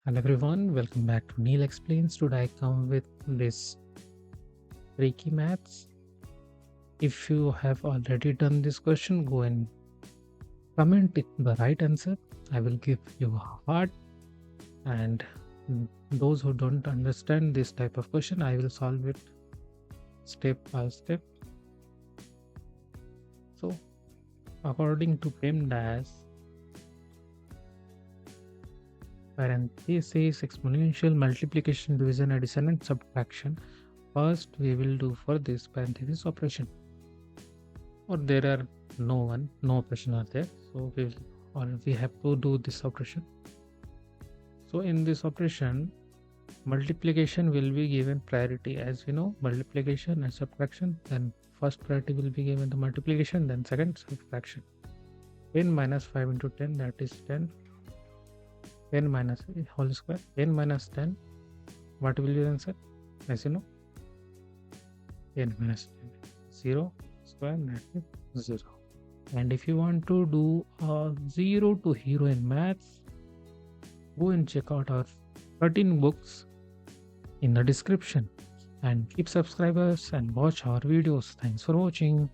Hello everyone, welcome back to Neil Explains. Today I come with this tricky maths. If you have already done this question, go and comment it the right answer. I will give you a heart. And those who don't understand this type of question, I will solve it step by step. So, according to PEMDAS, parenthesis, exponential, multiplication, division, addition, and subtraction. First, we will do for this parenthesis operation. Or there are no operation are there. So we have to do this operation. So in this operation, multiplication will be given priority. As we know, multiplication and subtraction, then first priority will be given the multiplication, then second subtraction. 10 minus 5 into 10, that is 10. 10 minus whole square, 10 minus 10, what will be the answer? As you know, 10 minus 10, 0 square, that is 0. And if you want to do a 0 to hero in maths, go and check out our 13 books in the description and keep subscribers and watch our videos. Thanks for watching.